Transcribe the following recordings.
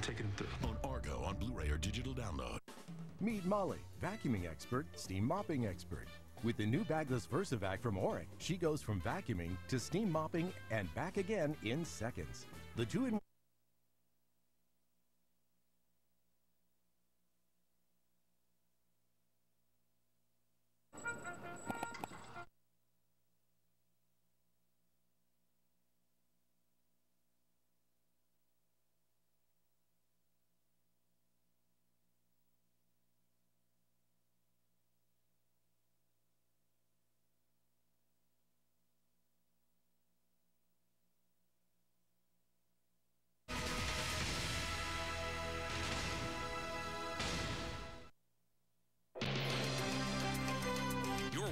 taking them through. On Argo on Blu-ray or digital download. Meet Molly, vacuuming expert, steam mopping expert. With the new bagless VersaVac from Oreck, she goes from vacuuming to steam mopping and back again in seconds. The two-in-one.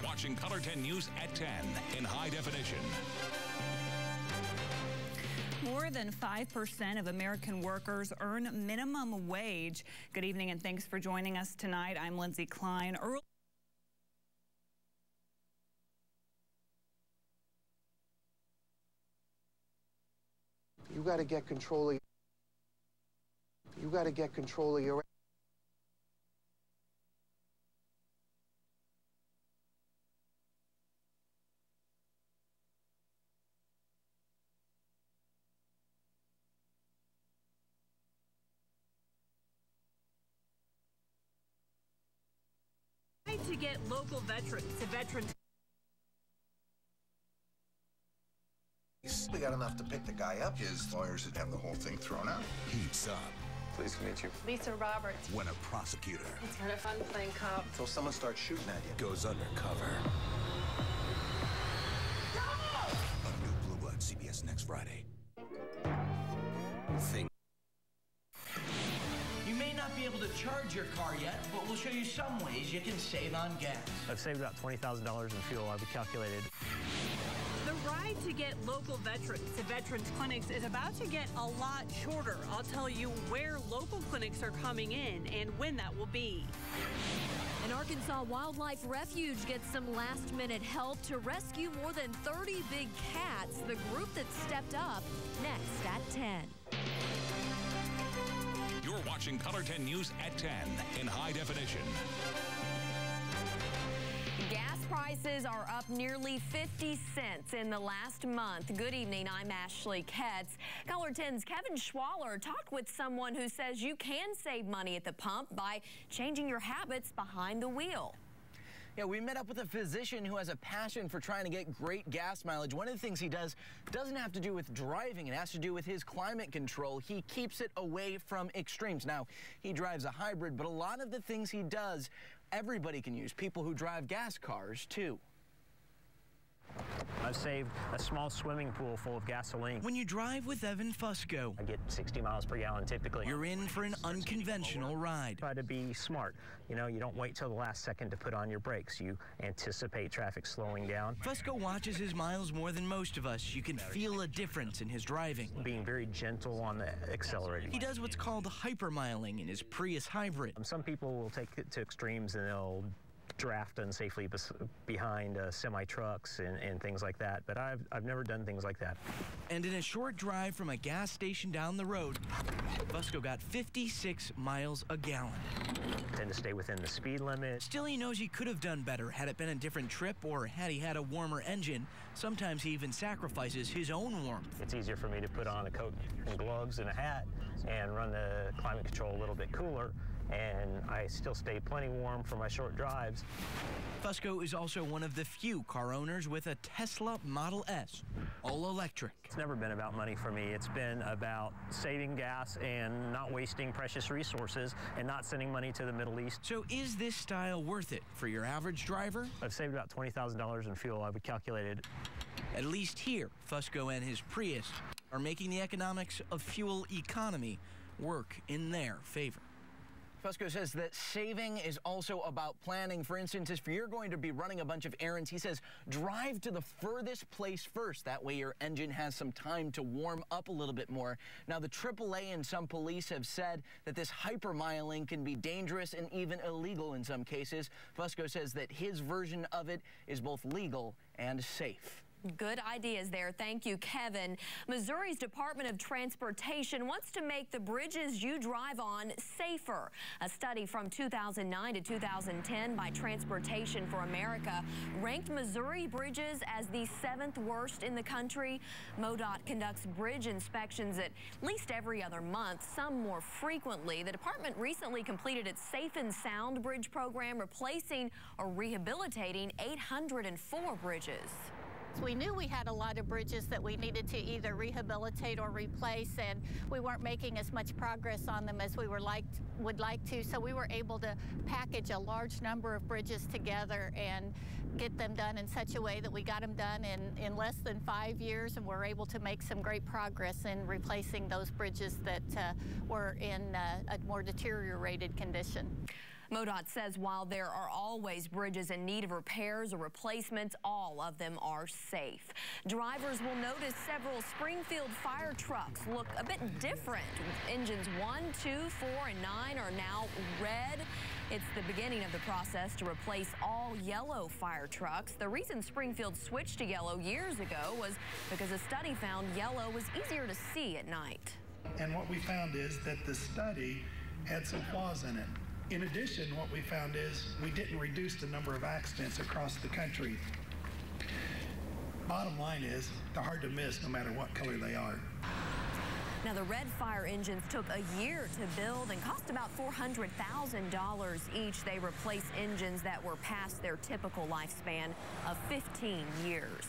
Watching Color 10 News at 10 in high definition. More than 5% of American workers earn minimum wage. Good evening and thanks for joining us tonight. I'm Lindsay Klein. You got to get control of your to get local veterans to veterans. We got enough to pick the guy up. His lawyers would have the whole thing thrown out. Heats up. Pleased to meet you. Lisa Roberts. When a prosecutor It's kind of fun playing cop. Until someone starts shooting at you. goes undercover. A new Blue Blood, CBS next Friday. You may not be able to charge your car yet, but we'll show you some ways you can save on gas. I've saved about $20,000 in fuel. I've calculated. The ride to get local veterans to veterans clinics is about to get a lot shorter. I'll tell you where local clinics are coming in and when that will be. An Arkansas Wildlife Refuge gets some last-minute help to rescue more than 30 big cats. The group that stepped up, next at 10. You're watching Color 10 News at 10 in high definition. Gas prices are up nearly 50 cents in the last month. Good evening, I'm Ashley Ketz. Color 10's Kevin Schwaller talked with someone who says you can save money at the pump by changing your habits behind the wheel. Yeah, we met up with a physician who has a passion for trying to get great gas mileage. One of the things he does doesn't have to do with driving. It has to do with his climate control. He keeps it away from extremes. Now, he drives a hybrid, but a lot of the things he does, everybody can use. People who drive gas cars, too. I've saved a small swimming pool full of gasoline. When you drive with Evan Fusco, I get 60 miles per gallon typically. You're in for an unconventional ride. Try to be smart. You know, you don't wait till the last second to put on your brakes. You anticipate traffic slowing down. Fusco watches his miles more than most of us. You can feel a difference in his driving. Being very gentle on the accelerator. He does what's called hypermiling in his Prius hybrid. Some people will take it to extremes and they'll draft unsafely behind semi-trucks and things like that, but I've never done things like that. And in a short drive from a gas station down the road, Fusco got 56 miles a gallon. Tend to stay within the speed limit. Still, he knows he could have done better had it been a different trip or had he had a warmer engine. Sometimes he even sacrifices his own warmth. It's easier for me to put on a coat and gloves and a hat and run the climate control a little bit cooler, and I still stay plenty warm for my short drives. Fusco is also one of the few car owners with a Tesla Model S, all electric. It's never been about money for me. It's been about saving gas and not wasting precious resources and not sending money to the Middle East. So is this style worth it for your average driver? I've saved about $20,000 in fuel. I've calculated. At least here, Fusco and his Prius are making the economics of fuel economy work in their favor. Fusco says that saving is also about planning. For instance, if you're going to be running a bunch of errands, he says drive to the furthest place first. That way your engine has some time to warm up a little bit more. Now, the AAA and some police have said that this hypermiling can be dangerous and even illegal in some cases. Fusco says that his version of it is both legal and safe. Good ideas there. Thank you, Kevin. Missouri's Department of Transportation wants to make the bridges you drive on safer. A study from 2009 to 2010 by Transportation for America ranked Missouri bridges as the 7th worst in the country. MoDOT conducts bridge inspections at least every other month, some more frequently. The department recently completed its Safe and Sound Bridge program, replacing or rehabilitating 804 bridges. We knew we had a lot of bridges that we needed to either rehabilitate or replace, and we weren't making as much progress on them as we would like to. So we were able to package a large number of bridges together and get them done in such a way that we got them done in less than 5 years, and we're able to make some great progress in replacing those bridges that were in a more deteriorated condition. MoDOT says while there are always bridges in need of repairs or replacements, all of them are safe. Drivers will notice several Springfield fire trucks look a bit different. Engines 1, 2, 4, and 9 are now red. It's the beginning of the process to replace all yellow fire trucks. The reason Springfield switched to yellow years ago was because a study found yellow was easier to see at night. And what we found is that the study had some flaws in it. In addition, what we found is we didn't reduce the number of accidents across the country. Bottom line is, they're hard to miss no matter what color they are. Now, the red fire engines took a year to build and cost about $400,000 each. They replaced engines that were past their typical lifespan of 15 years.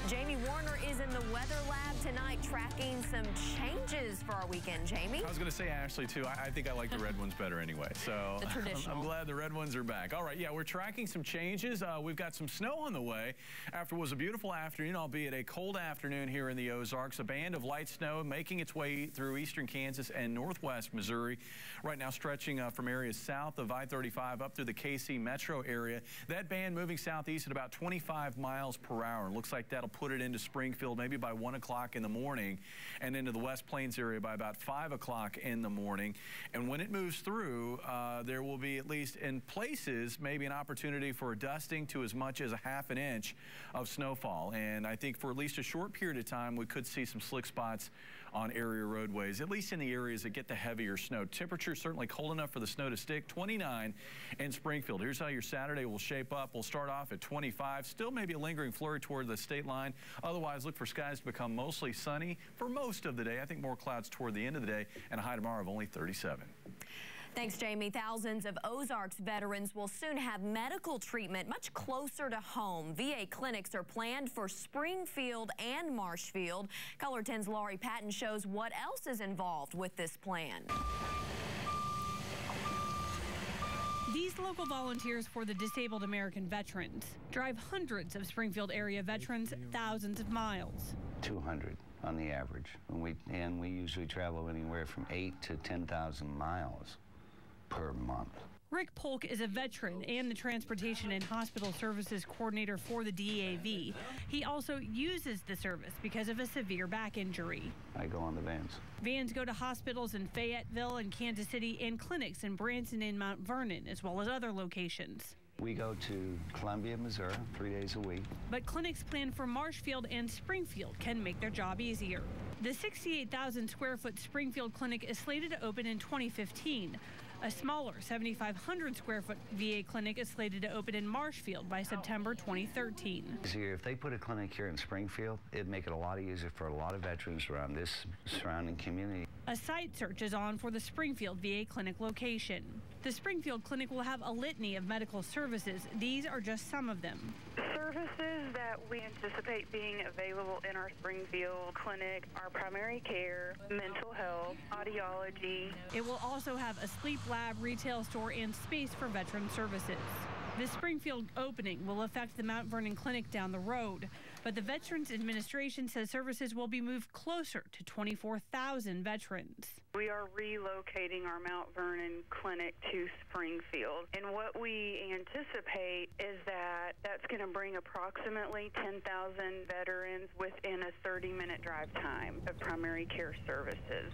Jamie Warner is in the weather lab tonight tracking some changes for our weekend. Jamie? I was going to say, Ashley, too, I think I like the red ones better anyway. So the traditional. I'm glad the red ones are back. All right, yeah, we're tracking some changes. We've got some snow on the way after what was a beautiful afternoon, albeit a cold afternoon here in the Ozarks. A band of light snow making its way through eastern Kansas and northwest Missouri. Right now stretching from areas south of I-35 up through the KC metro area. That band moving southeast at about 25 miles per hour. Looks like that'll put it into Springfield maybe by 1 o'clock in the morning and into the West Plains area by about 5 o'clock in the morning. And when it moves through, there will be, at least in places, maybe an opportunity for a dusting to as much as a ½ an inch of snowfall. And I think for at least a short period of time, we could see some slick spots on area roadways, at least in the areas that get the heavier snow. Temperature certainly cold enough for the snow to stick, 29 in Springfield. Here's how your Saturday will shape up. We'll start off at 25, still maybe a lingering flurry toward the state line. Otherwise, look for skies to become mostly sunny for most of the day. I think more clouds toward the end of the day, and a high tomorrow of only 37. Thanks, Jamie. Thousands of Ozarks veterans will soon have medical treatment much closer to home. VA clinics are planned for Springfield and Marshfield. Color 10's Laurie Patton shows what else is involved with this plan. These local volunteers for the Disabled American Veterans drive hundreds of Springfield area veterans thousands of miles. 200 on the average, and we usually travel anywhere from 8 to 10,000 miles per month. Rick Polk is a veteran and the Transportation and Hospital Services Coordinator for the DAV. He also uses the service because of a severe back injury. I go on the vans. Vans go to hospitals in Fayetteville and Kansas City and clinics in Branson and Mount Vernon, as well as other locations. We go to Columbia, Missouri, 3 days a week. But clinics planned for Marshfield and Springfield can make their job easier. The 68,000 square foot Springfield clinic is slated to open in 2015. A smaller 7,500 square foot VA clinic is slated to open in Marshfield by September 2013. If they put a clinic here in Springfield, it'd make it a lot easier for a lot of veterans around this surrounding community. A site search is on for the Springfield VA clinic location. The Springfield clinic will have a litany of medical services. These are just some of them. Services that we anticipate being available in our Springfield clinic are primary care, mental health, audiology. It will also have a sleep lab, retail store, and space for veteran services. The Springfield opening will affect the Mount Vernon clinic down the road, but the Veterans Administration says services will be moved closer to 24,000 veterans. We are relocating our Mount Vernon clinic to Springfield, and what we anticipate is that that's going to bring approximately 10,000 veterans within a 30-minute drive time of primary care services.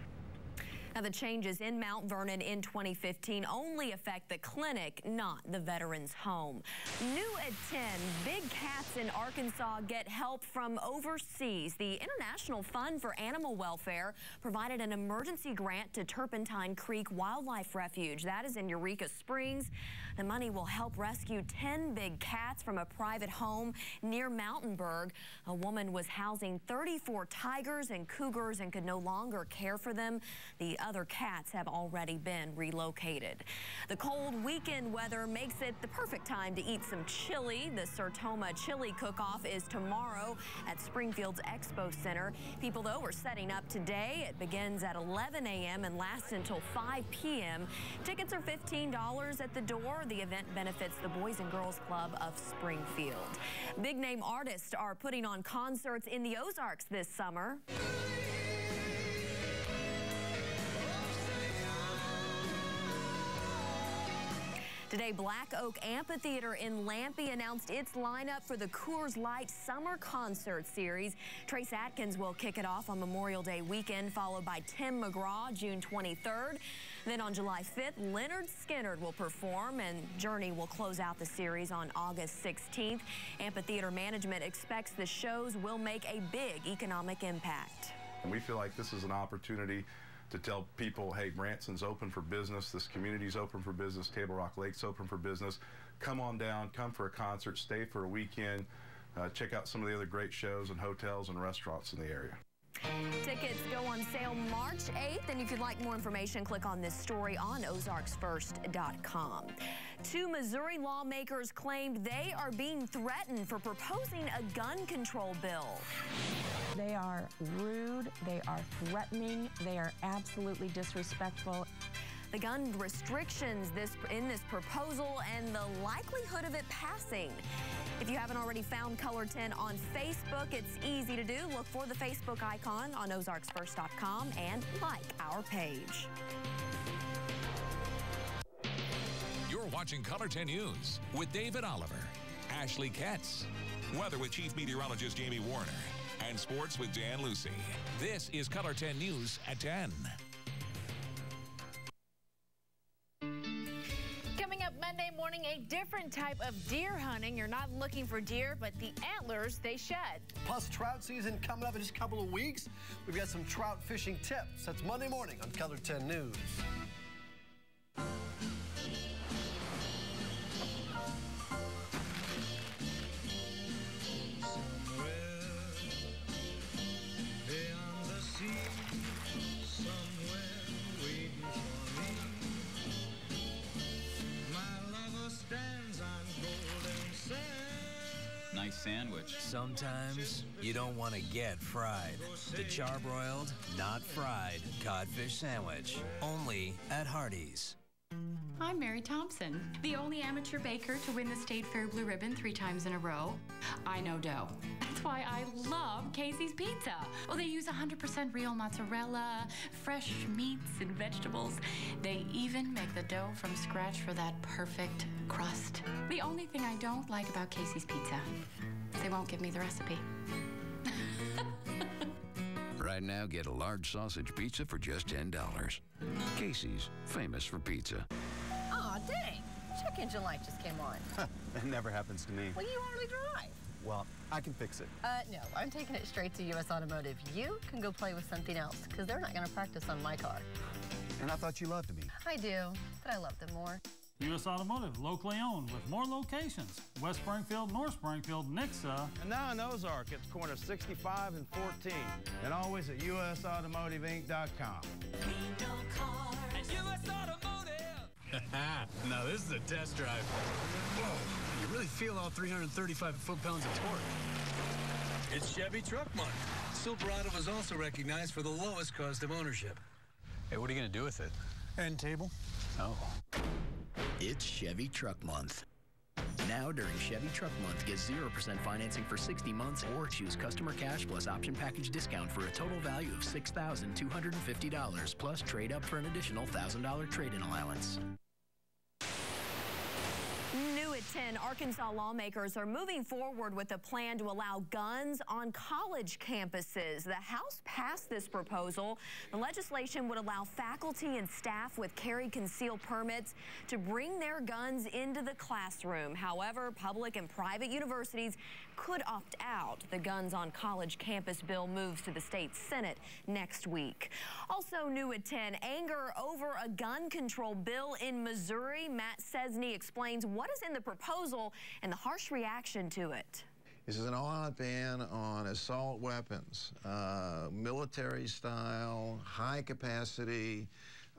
Now, the changes in Mount Vernon in 2015 only affect the clinic, not the veterans' home. New at 10, big cats in Arkansas get help from overseas. The International Fund for Animal Welfare provided an emergency grant to Turpentine Creek Wildlife Refuge. That is in Eureka Springs. The money will help rescue 10 big cats from a private home near Mountainburg. A woman was housing 34 tigers and cougars and could no longer care for them. The other cats have already been relocated. The cold weekend weather makes it the perfect time to eat some chili. The Sertoma Chili Cook-Off is tomorrow at Springfield's Expo Center. People, though, are setting up today. It begins at 11 a.m. and lasts until 5 p.m. Tickets are $15 at the door. The event benefits the Boys and Girls Club of Springfield. Big-name artists are putting on concerts in the Ozarks this summer. Today, Black Oak Amphitheater in Lampe announced its lineup for the Coors Light Summer Concert Series. Trace Atkins will kick it off on Memorial Day weekend, followed by Tim McGraw June 23rd. Then on July 5th, Leonard Skinner will perform, and Journey will close out the series on August 16th. Amphitheater management expects the shows will make a big economic impact. And we feel like this is an opportunity to tell people, hey, Branson's open for business, this community's open for business, Table Rock Lake's open for business. Come on down, come for a concert, stay for a weekend, check out some of the other great shows and hotels and restaurants in the area. Tickets go on sale March 8th, and if you'd like more information, click on this story on ozarksfirst.com. 2 Missouri lawmakers claimed they are being threatened for proposing a gun control bill. They are rude, they are threatening, they are absolutely disrespectful. The gun restrictions in this proposal and the likelihood of it passing. If you haven't already found Color 10 on Facebook, it's easy to do. Look for the Facebook icon on ozarksfirst.com and like our page. You're watching Color 10 News with David Oliver, Ashley Katz, weather with Chief Meteorologist Jamie Warner, and sports with Dan Lucy. This is Color 10 News at 10. Coming up Monday morning, a different type of deer hunting. You're not looking for deer, but the antlers they shed. Plus, trout season coming up in just a couple of weeks. We've got some trout fishing tips. That's Monday morning on Color 10 News. Nice sandwich. Sometimes you don't want to get fried. The charbroiled, not fried codfish sandwich. Only at Hardee's. I'm Mary Thompson, the only amateur baker to win the State Fair Blue Ribbon 3 times in a row. I know dough. That's why I love Casey's Pizza. Well, they use 100% real mozzarella, fresh meats and vegetables. They even make the dough from scratch for that perfect crust. The only thing I don't like about Casey's Pizza, they won't give me the recipe. Right now, get a large sausage pizza for just $10. Casey's, famous for pizza. Aw, dang. Check engine light just came on. That never happens to me. Well, you hardly drive. Well, I can fix it. No, I'm taking it straight to U.S. Automotive. You can go play with something else, because they're not going to practice on my car. And I thought you loved me. I do, but I love them more. U.S. Automotive, locally owned, with more locations. West Springfield, North Springfield, Nixa. And now in Ozark, it's corner 65 and 14. And always at usautomotiveinc.com. Now this is a test drive. Whoa, you really feel all 335 foot-pounds of torque. It's Chevy Truck Month. Silverado was also recognized for the lowest cost of ownership. Hey, what are you going to do with it? End table. Oh. It's Chevy Truck Month. Now during Chevy Truck Month, get 0% financing for 60 months or choose customer cash plus option package discount for a total value of $6,250 plus trade up for an additional $1,000 trade-in allowance. New at 10, Arkansas lawmakers are moving forward with a plan to allow guns on college campuses. The House passed this proposal. The legislation would allow faculty and staff with carry conceal permits to bring their guns into the classroom. However, public and private universities could opt out. The guns on college campus bill moves to the state Senate next week. Also new at 10, anger over a gun control bill in Missouri. Matt Cesny explains what is in the proposal and the harsh reaction to it. This is an all-out ban on assault weapons, military-style, high-capacity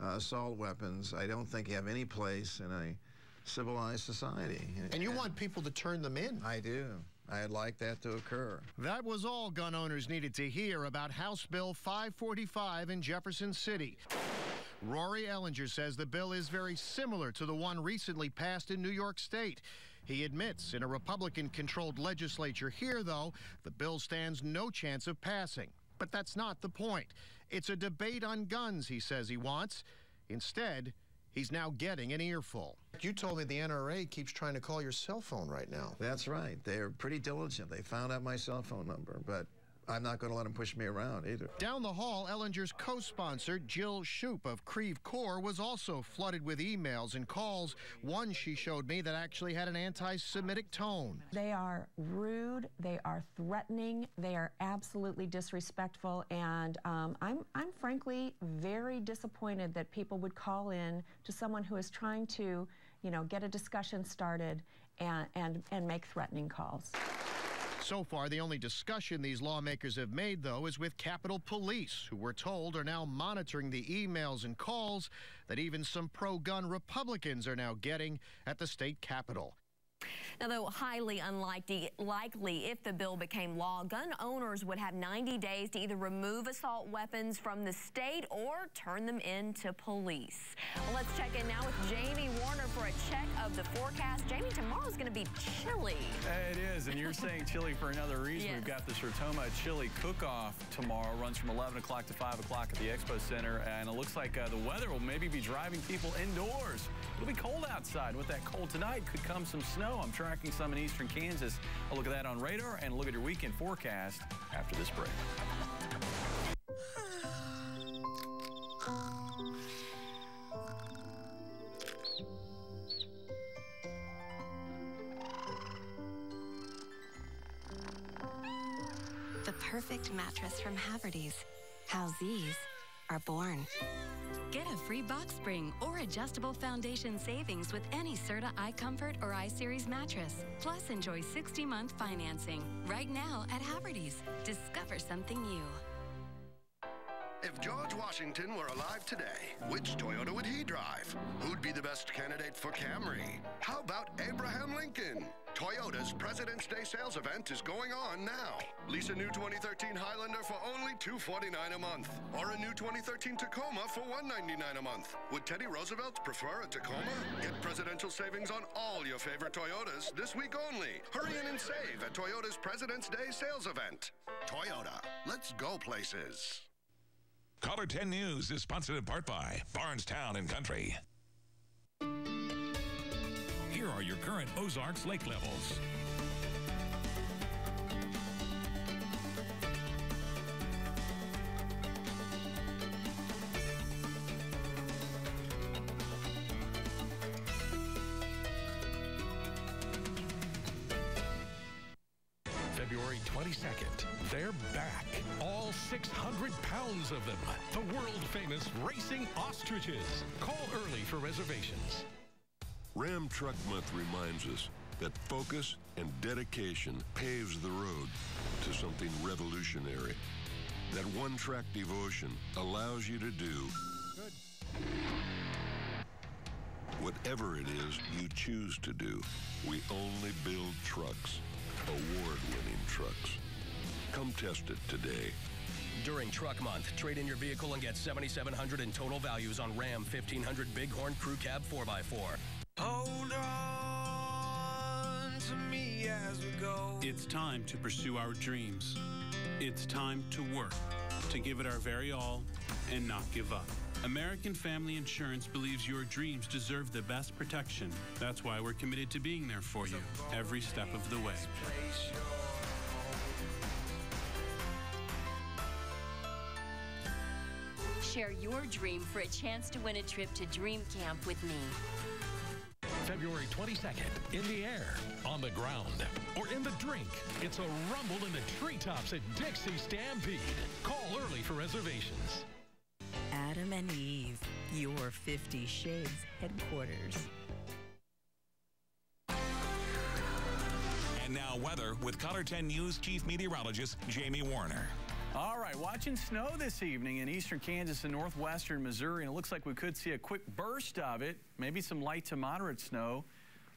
assault weapons. I don't think have any place in a civilized society. And you want people to turn them in? I do. I'd like that to occur. That was all gun owners needed to hear about House Bill 545 in Jefferson City. Rory Ellinger says the bill is very similar to the one recently passed in New York State. He admits in a Republican-controlled legislature here, though, the bill stands no chance of passing. But that's not the point. It's a debate on guns he says he wants. Instead, he's now getting an earful. You told me the NRA keeps trying to call your cell phone right now. That's right. They're pretty diligent. They found out my cell phone number, but I'm not going to let them push me around either. Down the hall, Ellinger's co-sponsor, Jill Shoup of Creve Coeur, was also flooded with emails and calls. One she showed me that actually had an anti-Semitic tone. They are rude, they are threatening, they are absolutely disrespectful, and I'm frankly very disappointed that people would call in to someone who is trying to, get a discussion started and make threatening calls. So far, the only discussion these lawmakers have made, though, is with Capitol Police, who we're told are now monitoring the emails and calls that even some pro-gun Republicans are now getting at the state Capitol. Now, though highly unlikely if the bill became law, gun owners would have 90 days to either remove assault weapons from the state or turn them into police. Well, let's check in now with Jamie Warner for a check of the forecast. Jamie, tomorrow's going to be chilly. It is, and you're saying chilly for another reason. Yes. We've got the Sertoma Chili Cook-Off tomorrow. Runs from 11 o'clock to 5 o'clock at the Expo Center, and it looks like the weather will maybe be driving people indoors. It'll be cold outside. With that cold tonight, could come some snow. I'm tracking some in eastern Kansas. I'll look at that on radar and look at your weekend forecast after this break. The perfect mattress from Haverty's. How these are born. Get a free box spring or adjustable foundation savings with any Serta iComfort or iSeries mattress. Plus, enjoy 60-month financing right now at Haverty's. Discover something new. If George Washington were alive today, which Toyota would he drive? Who'd be the best candidate for Camry? How about Abraham Lincoln? Toyota's President's Day sales event is going on now. Lease a new 2013 Highlander for only $249 a month, or a new 2013 Tacoma for $199 a month. Would Teddy Roosevelt prefer a Tacoma? Get presidential savings on all your favorite Toyotas this week only. Hurry in and save at Toyota's President's Day sales event. Toyota, let's go places. Caller 10 News is sponsored in part by Barnestown and Country. Here are your current Ozarks lake levels. February 22nd, they're back. All 600 pounds of them. The world-famous racing ostriches. Call early for reservations. Ram Truck Month reminds us that focus and dedication paves the road to something revolutionary. That one-track devotion allows you to do whatever it is you choose to do. We only build trucks, award-winning trucks. Come test it today. During Truck Month, trade in your vehicle and get $7,700 in total values on Ram 1500 Bighorn Crew Cab 4x4. Hold on to me as we go. It's time to pursue our dreams. It's time to work, to give it our very all, and not give up. American Family Insurance believes your dreams deserve the best protection. That's why we're committed to being there for you every step of the way. Share your dream for a chance to win a trip to Dream Camp with me. February 22nd, in the air, on the ground, or in the drink. It's a rumble in the treetops at Dixie Stampede. Call early for reservations. Adam and Eve, your 50 Shades headquarters. And now weather with Color 10 News Chief Meteorologist Jamie Warner. All right, watching snow this evening in eastern Kansas and northwestern Missouri, and it looks like we could see a quick burst of it, maybe some light to moderate snow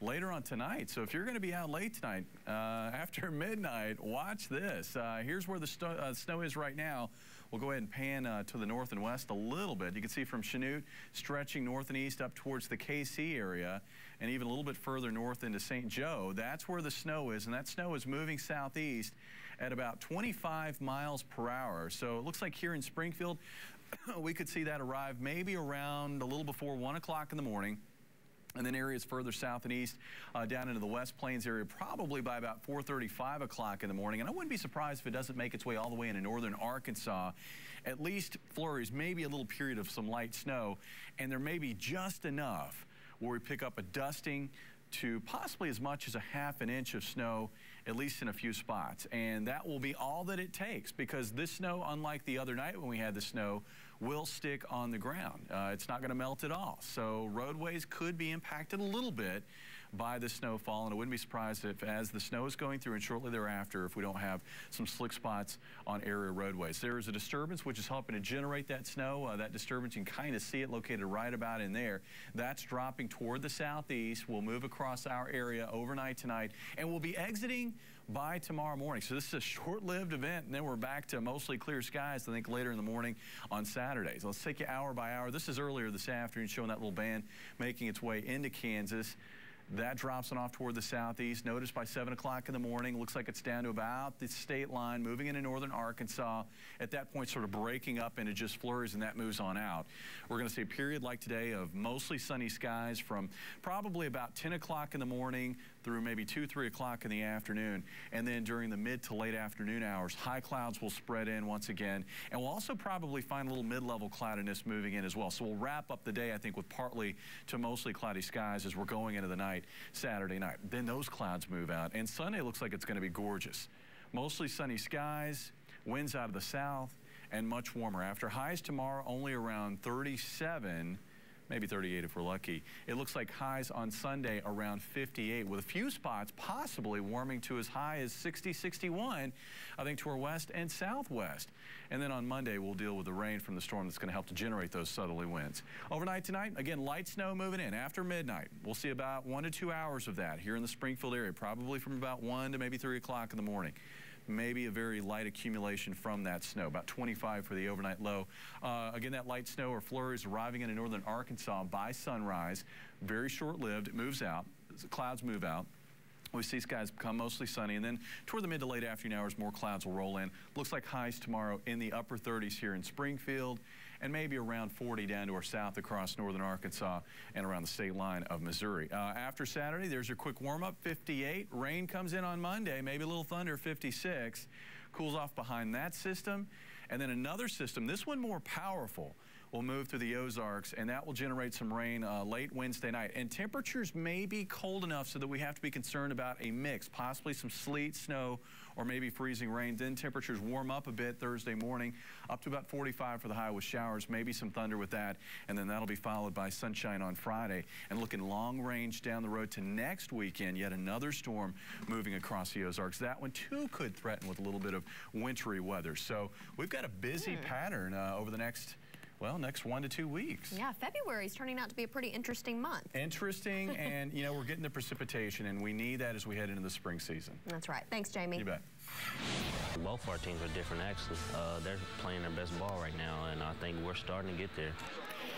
later on tonight. So if you're going to be out late tonight, after midnight, watch this. Here's where the snow is right now. We'll go ahead and pan to the north and west a little bit. You can see from Chanute stretching north and east up towards the KC area and even a little bit further north into St. Joe. That's where the snow is, and that snow is moving southeast at about 25 miles per hour. So it looks like here in Springfield, we could see that arrive maybe around a little before 1 o'clock in the morning. And then areas further south and east down into the West Plains area probably by about 4:30, 5 o'clock in the morning. And I wouldn't be surprised if it doesn't make its way all the way into northern Arkansas. At least flurries, maybe a little period of some light snow. And there may be just enough where we pick up a dusting to possibly as much as a ½ an inch of snow, at least in a few spots. And that will be all that it takes, because this snow, unlike the other night when we had the snow, will stick on the ground. It's not going to melt at all. So roadways could be impacted a little bit by the snowfall, and I wouldn't be surprised if, as the snow is going through and shortly thereafter, if we don't have some slick spots on area roadways. There is a disturbance which is helping to generate that snow. That disturbance, you can kind of see it located right about in there. That's dropping toward the southeast. We'll move across our area overnight tonight, and we'll be exiting by tomorrow morning. So this is a short-lived event, and then we're back to mostly clear skies, I think, later in the morning on Saturdays. Let's take you hour by hour. This is earlier this afternoon, showing that little band making its way into Kansas. That drops on off toward the southeast. Notice by 7 o'clock in the morning, looks like it's down to about the state line, moving into northern Arkansas. At that point, sort of breaking up into just flurries, and that moves on out. We're going to see a period like today of mostly sunny skies from probably about 10 o'clock in the morning through maybe 2, 3 o'clock in the afternoon. And then during the mid to late afternoon hours, high clouds will spread in once again. And we'll also probably find a little mid-level cloudiness moving in as well. So we'll wrap up the day, I think, with partly to mostly cloudy skies as we're going into the night, Saturday night. Then those clouds move out. And Sunday looks like it's going to be gorgeous. Mostly sunny skies, winds out of the south, and much warmer. After highs tomorrow only around 37, maybe 38 if we're lucky. It looks like highs on Sunday around 58, with a few spots possibly warming to as high as 60, 61, I think, to our west and southwest. And then on Monday, we'll deal with the rain from the storm that's going to help to generate those southerly winds. Overnight tonight, again, light snow moving in after midnight. We'll see about 1 to 2 hours of that here in the Springfield area, probably from about 1 to maybe 3 o'clock in the morning. Maybe a very light accumulation from that snow, about 25 for the overnight low. Again, that light snow or flurries arriving into northern Arkansas by sunrise. Very short-lived. It moves out. The clouds move out. We see skies become mostly sunny, and then toward the mid to late afternoon hours, more clouds will roll in. Looks like highs tomorrow in the upper 30s here in Springfield, and maybe around 40 down to our south across northern Arkansas and around the state line of Missouri. After Saturday, there's your quick warm-up, 58. Rain comes in on Monday, maybe a little thunder, 56. Cools off behind that system. And then another system, this one more powerful, will move through the Ozarks, and that will generate some rain late Wednesday night. And temperatures may be cold enough so that we have to be concerned about a mix, possibly some sleet, snow, or maybe freezing rain. Then temperatures warm up a bit Thursday morning, up to about 45 for the high with showers, maybe some thunder with that, and then that'll be followed by sunshine on Friday. And looking long range down the road to next weekend, yet another storm moving across the Ozarks. That one, too, could threaten with a little bit of wintry weather. So we've got a busy pattern over the next 1 to 2 weeks. Yeah, February is turning out to be a pretty interesting month. Interesting, and, you know, we're getting the precipitation, and we need that as we head into the spring season. That's right. Thanks, Jamie. You bet. Both our teams are different, actually. They're playing their best ball right now, and I think we're starting to get there.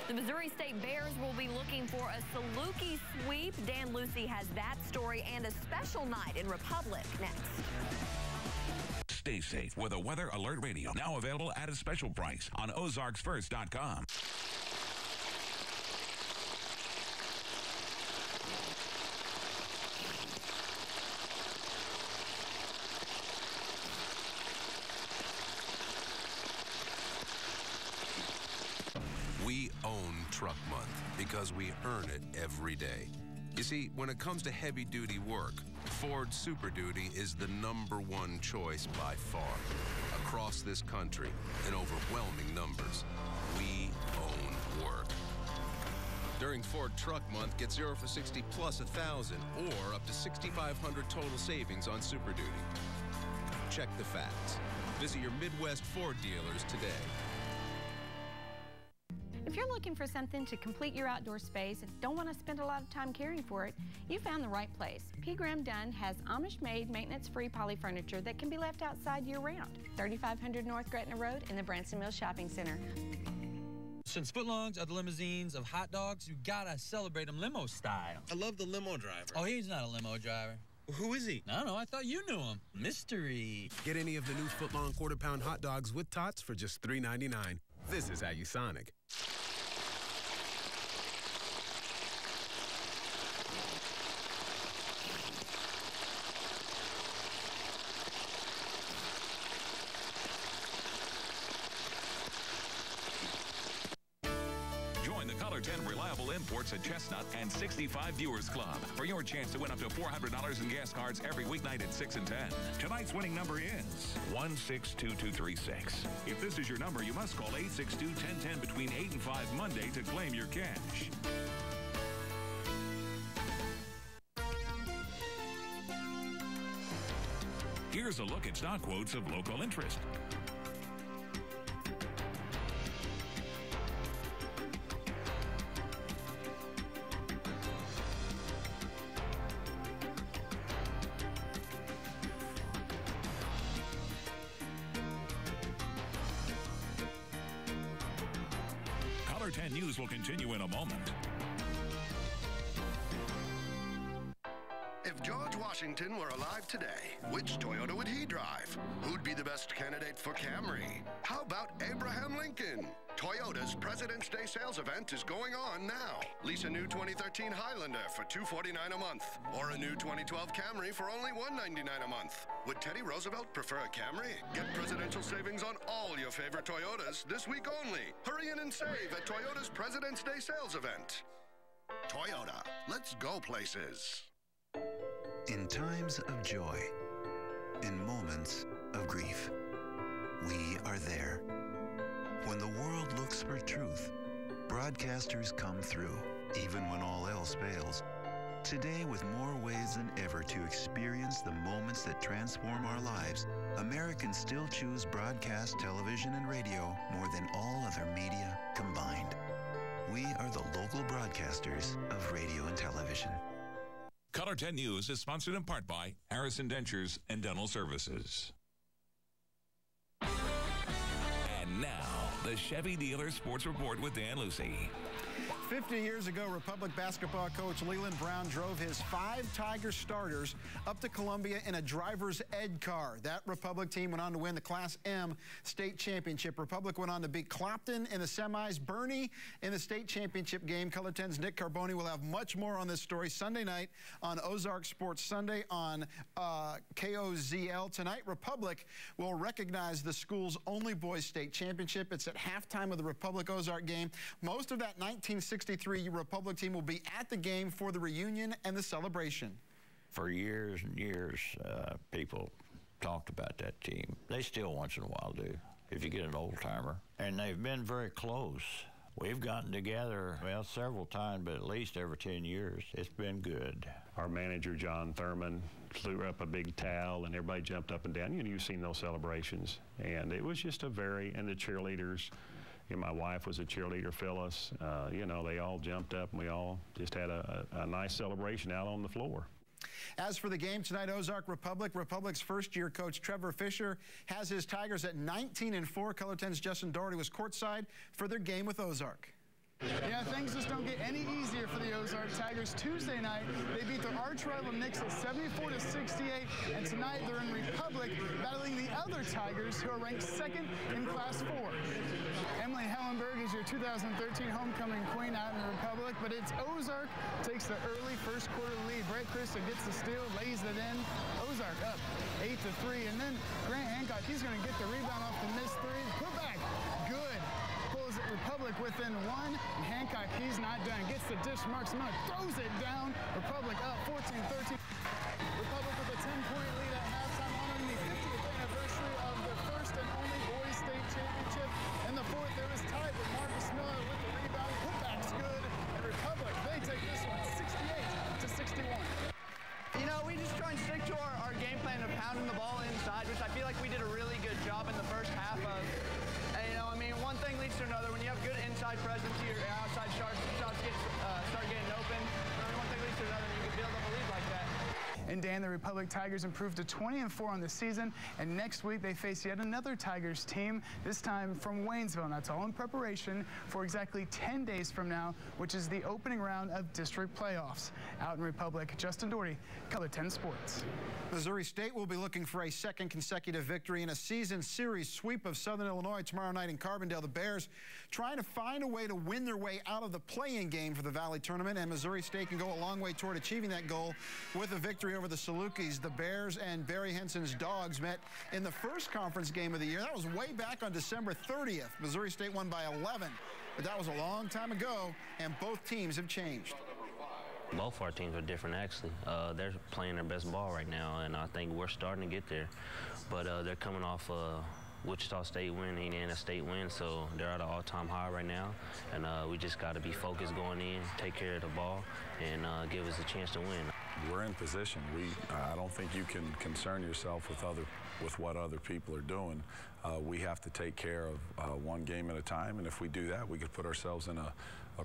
The Missouri State Bears will be looking for a Saluki sweep. Dan Lucy has that story and a special night in Republic next. Stay safe with a Weather Alert Radio, now available at a special price on ozarksfirst.com. We own Truck Month because we earn it every day. You see, when it comes to heavy-duty work, Ford Super Duty is the #1 choice by far. Across this country, in overwhelming numbers, we own work. During Ford Truck Month, get 0 for 60 plus 1,000 or up to 6,500 total savings on Super Duty. Check the facts. Visit your Midwest Ford dealers today. If you're looking for something to complete your outdoor space and don't want to spend a lot of time caring for it, you found the right place. P. Graham Dunn has Amish-made, maintenance-free poly furniture that can be left outside year-round. 3500 North Gretna Road in the Branson Mills Shopping Center. Since footlongs are the limousines of hot dogs, you gotta celebrate them limo style. I love the limo driver. Oh, he's not a limo driver. Well, who is he? I don't know. I thought you knew him. Mystery. Get any of the new footlong quarter-pound hot dogs with tots for just $3.99. This is Ayusonic. Join the Color 10 Reliable Imports at Chestnut and 65 Viewers Club for your chance to win up to $400 in gas cards every weeknight at 6 and 10. Tonight's winning number is 162236. If this is your number, you must call 862-1010 between 8 and 5 Monday to claim your cash. Here's a look at stock quotes of local interest. Color 10 News will continue in a moment. If George Washington were alive today, which Toyota would he drive? Who'd be the best candidate for Camry? How about Abraham Lincoln? Toyota's President's Day sales event is going on now. Lease a new 2013 Highlander for $249 a month, or a new 2012 Camry for only $199 a month. Would Teddy Roosevelt prefer a Camry? Get presidential savings on all your favorite Toyotas this week only. Hurry in and save at Toyota's President's Day sales event. Toyota, let's go places. In times of joy, in moments of grief, we are there. When the world looks for truth, broadcasters come through, even when all else fails. Today, with more ways than ever to experience the moments that transform our lives, Americans still choose broadcast television and radio more than all other media combined. We are the local broadcasters of radio and television. Color 10 News is sponsored in part by Harrison Dentures and Dental Services. And now, the Chevy Dealer Sports Report with Dan Lucy. 50 years ago, Republic basketball coach Leland Brown drove his 5 Tiger starters up to Columbia in a driver's ed car. That Republic team went on to win the Class M state championship. Republic went on to beat Clopton in the semis, Bernie in the state championship game. Color 10's Nick Carboni will have much more on this story Sunday night on Ozark Sports Sunday on KOZL. Tonight, Republic will recognize the school's only boys state championship. It's at halftime of the Republic Ozark game. Most of that 1963 Republic team will be at the game for the reunion and the celebration. For years and years, people talked about that team. They still once in a while do, if you get an old-timer. And they've been very close. We've gotten together, well, several times, but at least every 10 years. It's been good. Our manager, John Thurman, threw up a big towel, and everybody jumped up and down. You know, you've seen those celebrations. And it was just and the cheerleaders, you know, my wife was a cheerleader, Phyllis. You know, they all jumped up, and we all just had a nice celebration out on the floor. As for the game tonight, Ozark Republic's first-year coach Trevor Fisher has his Tigers at 19-4. Color 10's Justin Doherty was courtside for their game with Ozark. Yeah, things just don't get any easier for the Ozark Tigers. Tuesday night, they beat their arch rival Knicks at 74-68, and tonight they're in Republic battling the other Tigers, who are ranked second in Class 4. Emily Hellenberg is your 2013 homecoming queen out in the Republic, but it's Ozark takes the early first quarter lead. Brett Krista gets the steal, lays it in. Ozark up 8-3, and then Grant Hancock, he's going to get the rebound off the missed three. Put back, good. Pulls it Republic within one, and Hancock, he's not done. Gets the dish, Mark Simone throws it down. Republic up 14-13. Republic with a 10-point lead at halftime, honoring the 50th anniversary of the first and only boys state championship. In the fourth, there was tied with Marcus Miller with the rebound. Putback's good, and Republic, they take this one 68-61. You know, we just try and stick to our game plan of pounding the ball inside, which I feel like we did a really good job in the first half of. And, you know, I mean, one thing leads to another. When you have good inside presence, your outside shots start getting open. One thing leads to another, and you can build up a lead like that. And Dan, the Republic Tigers improved to 20-4 on the season, and next week they face yet another Tigers team, this time from Waynesville. And that's all in preparation for exactly 10 days from now, which is the opening round of district playoffs. Out in Republic, Justin Doherty, Color 10 Sports. Missouri State will be looking for a second consecutive victory in a season series sweep of Southern Illinois tomorrow night in Carbondale. The Bears trying to find a way to win their way out of the play-in game for the Valley Tournament, and Missouri State can go a long way toward achieving that goal with a victory over the Salukis. The Bears and Barry Henson's Dogs met in the first conference game of the year. That was way back on December 30th. Missouri State won by 11, but that was a long time ago, and both teams have changed. Both our teams are different, actually. They're playing their best ball right now, and I think we're starting to get there. But they're coming off Wichita State win, Indiana State win, so they're at an all-time high right now. And we just got to be focused going in, take care of the ball, and give us a chance to win. We're in position. I don't think you can concern yourself with what other people are doing. We have to take care of one game at a time, and if we do that, we could put ourselves in a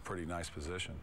pretty nice position.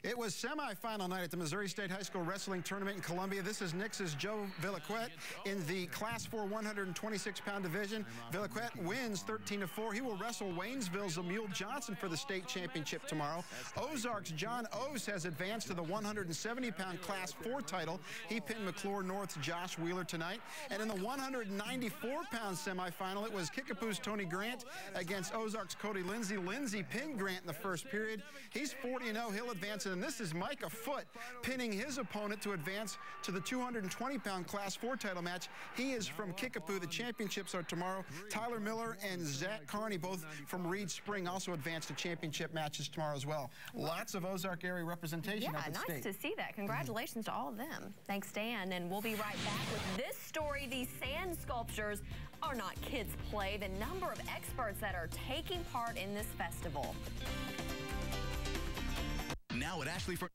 It was semifinal night at the Missouri State High School Wrestling Tournament in Columbia. This is Nix's Joe Villaquette in the Class 4 126-pound division. Villaquette wins 13-4. He will wrestle Waynesville's Emil Johnson for the state championship tomorrow. Ozark's John Ose has advanced to the 170-pound Class 4 title. He pinned McClure North's Josh Wheeler tonight. And in the 194-pound semifinal, it was Kickapoo's Tony Grant against Ozark's Cody Lindsay. Lindsay pinned Grant in the first period. He's 40-0. He'll advance. And this is Micah Foote pinning his opponent to advance to the 220-pound Class 4 title match. He is from Kickapoo. The championships are tomorrow. Tyler Miller and Zach Carney, both from Reed Spring, also advance to championship matches tomorrow as well. Lots of Ozark area representation up at nice state. To see that. Congratulations to all of them. Thanks, Dan. And we'll be right back with this story. These sand sculptures are not kids' play. The number of experts that are taking part in this festival. Now at Ashley for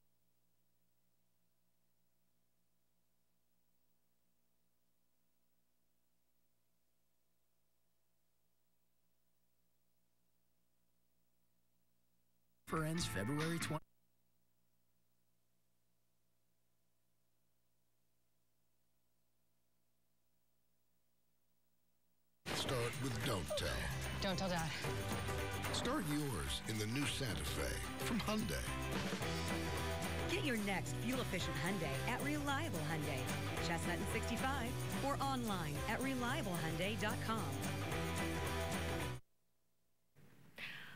ends February 20. Start with Don't Tell. Don't tell Dad. Start yours in the new Santa Fe from Hyundai. Get your next fuel-efficient Hyundai at Reliable Hyundai. Chestnut and 65 or online at ReliableHyundai.com.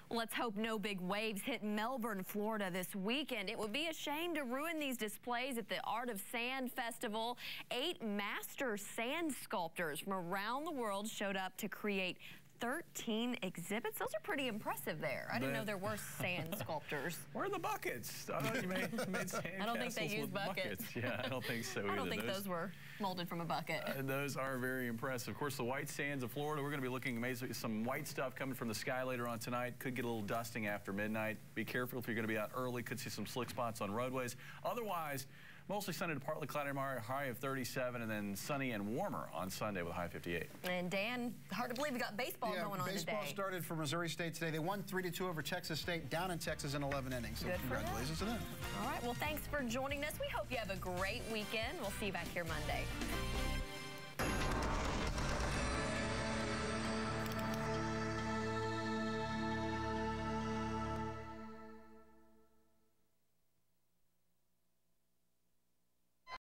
Let's hope no big waves hit Melbourne, Florida this weekend. It would be a shame to ruin these displays at the Art of Sand Festival. 8 master sand sculptors from around the world showed up to create 13 exhibits. Those are pretty impressive there. I didn't know there were sand sculptors. Where are the buckets? I thought you made sand I don't think they use buckets. Yeah, I don't think so either. I don't think those were molded from a bucket. Those are very impressive. Of course, the white sands of Florida, we're going to be looking at some white stuff coming from the sky later on tonight. Could get a little dusting after midnight. Be careful if you're going to be out early. Could see some slick spots on roadways. Otherwise, mostly sunny to partly cloudy tomorrow, high of 37, and then sunny and warmer on Sunday with a high of 58. And Dan, hard to believe we got baseball going on today. Baseball started for Missouri State today. They won 3-2 over Texas State down in Texas in 11 innings. So congratulations to them. All right, well, thanks for joining us. We hope you have a great weekend. We'll see you back here Monday.